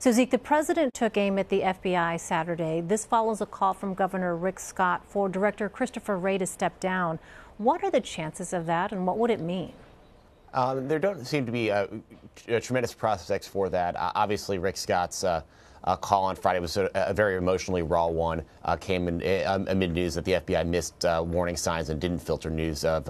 So, Zeke, the president took aim at the FBI Saturday. This follows a call from Governor Rick Scott for Director Christopher Wray to step down. What are the chances of that, and what would it mean? There don't seem to be tremendous prospects for that. Obviously, Rick Scott's call on Friday was a very emotionally raw one. Came in amid news that the FBI missed warning signs and didn't filter news of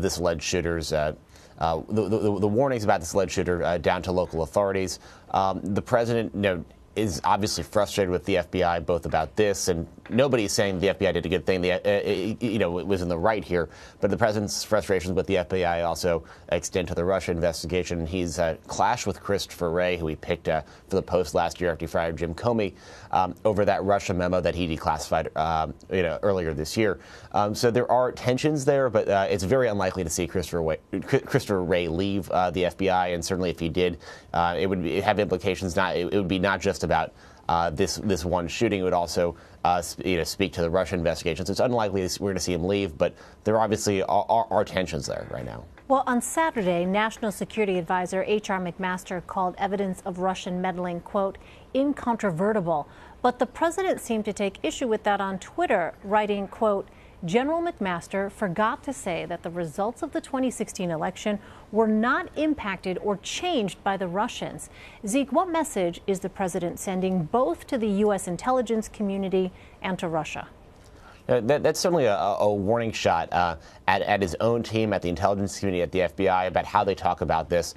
this alleged shooter's. The warnings about this alleged shooter down to local authorities. The president, is obviously frustrated with the FBI both about this, and nobody's saying the FBI did a good thing. It was in the right here, but the president's frustrations with the FBI also extend to the Russia investigation. He's clashed with Christopher Wray, who he picked for the post last year after he fired Jim Comey over that Russia memo that he declassified earlier this year. So there are tensions there, but it's very unlikely to see Christopher Wray leave the FBI, and certainly if he did, it would have implications. It would be not just about this one shooting. It would also speak to the Russia investigation. So it's unlikely we're going to see him leave, but there obviously are tensions there right now. Well, on Saturday, National Security Advisor H.R. McMaster called evidence of Russian meddling, quote, incontrovertible. But the president seemed to take issue with that on Twitter, writing, quote, General McMaster forgot to say that the results of the 2016 election were not impacted or changed by the Russians. Zeke, what message is the president sending both to the U.S. intelligence community and to Russia? That's certainly a warning shot at his own team, at the intelligence community, at the FBI, about how they talk about this.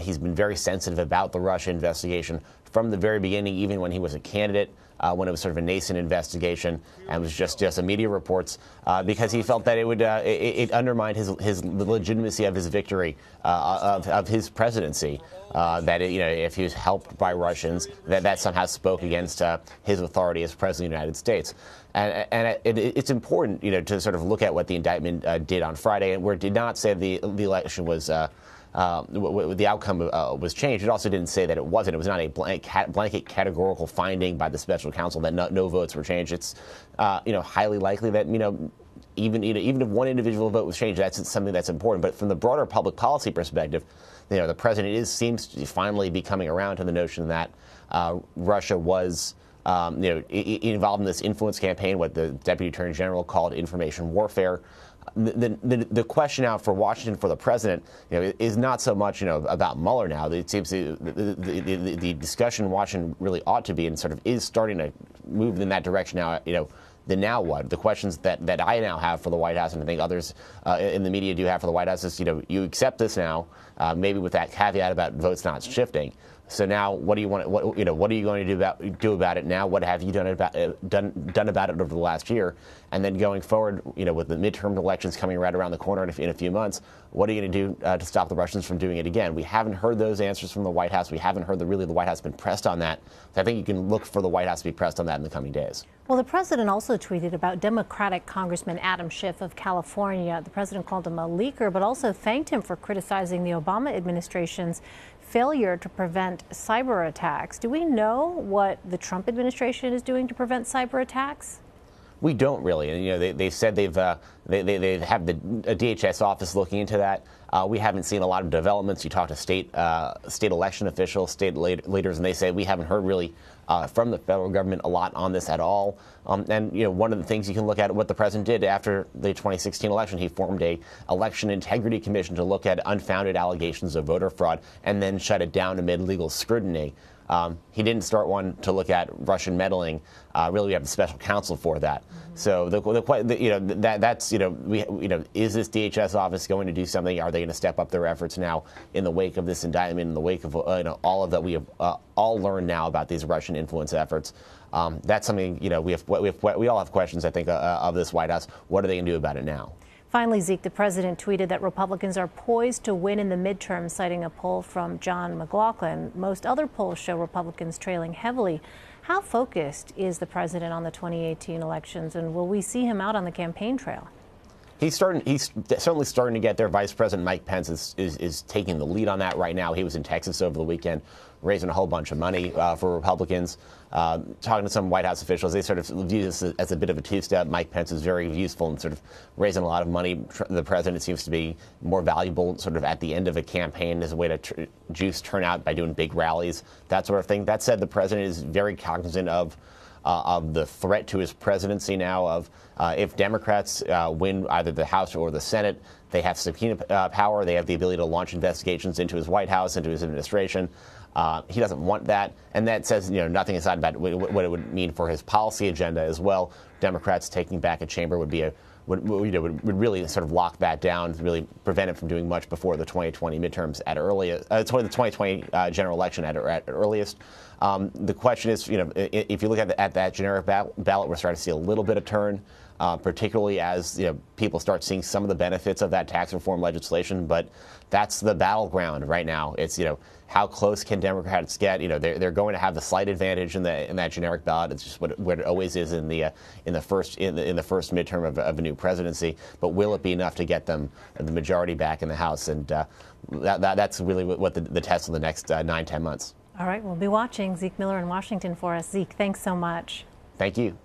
He's been very sensitive about the Russia investigation from the very beginning, even when he was a candidate. When it was sort of a nascent investigation and was just a media reports, because he felt that it would it undermined the legitimacy of his victory of his presidency. That if he was helped by Russians, that somehow spoke against his authority as president of the United States. And it's important to sort of look at what the indictment did on Friday, and where it did not say the election was. The outcome was changed. It also didn't say that it wasn't. It was not a blanket categorical finding by the special counsel that no votes were changed. It's highly likely that even if one individual vote was changed, that's something that's important. But from the broader public policy perspective, the president seems to finally be coming around to the notion that Russia was involved in this influence campaign, what the Deputy Attorney General called information warfare. The question now for Washington, for the president, is not so much about Mueller now. It seems the discussion in Washington really ought to be, and sort of is starting to move in that direction now. The now what? The questions that I now have for the White House, and I think others in the media do have for the White House, is you accept this now, maybe with that caveat about votes not shifting. So now, what do you want? What are you going to do about it now? What have you done about it over the last year? And then going forward, with the midterm elections coming right around the corner in a few months, what are you going to do to stop the Russians from doing it again? We haven't heard those answers from the White House. We haven't heard the White House been pressed on that. So I think you can look for the White House to be pressed on that in the coming days. Well, the president also tweeted about Democratic Congressman Adam Schiff of California. The president called him a leaker, but also thanked him for criticizing the Obama administration's failure to prevent cyber attacks. Do we know what the Trump administration is doing to prevent cyber attacks? We don't really. And, they said they have a DHS office looking into that. We haven't seen a lot of developments. You talk to state election officials, state leaders, and they say we haven't heard really from the federal government a lot on this at all. And one of the things you can look at what the president did after the 2016 election, he formed a election integrity commission to look at unfounded allegations of voter fraud and then shut it down amid legal scrutiny. He didn't start one to look at Russian meddling. Really, we have the special counsel for that. So is this DHS office going to do something? Are they going to step up their efforts now in the wake of this indictment, in the wake of all of that we have all learned now about these Russian influence efforts? That's something we all have questions, I think, of this White House. What are they going to do about it now? Finally, Zeke, the president tweeted that Republicans are poised to win in the midterms, citing a poll from John McLaughlin. Most other polls show Republicans trailing heavily. How focused is the president on the 2018 elections, and will we see him out on the campaign trail? He's certainly starting to get there. Vice President Mike Pence is taking the lead on that right now. He was in Texas over the weekend, raising a whole bunch of money for Republicans. Talking to some White House officials, they sort of view this as a bit of a two-step. Mike Pence is very useful in sort of raising a lot of money. The president seems to be more valuable sort of at the end of a campaign as a way to juice turnout by doing big rallies, that sort of thing. That said, the president is very cognizant of the threat to his presidency now of if Democrats win either the House or the Senate, they have subpoena power. They have the ability to launch investigations into his White House, into his administration. He doesn't want that. And that says, nothing aside about what it would mean for his policy agenda as well. Democrats taking back a chamber would be would really sort of lock that down, really prevent it from doing much before the 2020 midterms at earliest, the 2020 general election at earliest. The question is, if you look at that generic ballot, we're starting to see a little bit of turn, particularly as people start seeing some of the benefits of that tax reform legislation. But that's the battleground right now. It's how close can Democrats get? They're going to have the slight advantage in that generic ballot. It's just what it always is in the first midterm of a new presidency. But will it be enough to get them the majority back in the House? And that's really what the test of the next 9-10 months. All right, we'll be watching. Zeke Miller in Washington for us. Zeke, thanks so much. Thank you.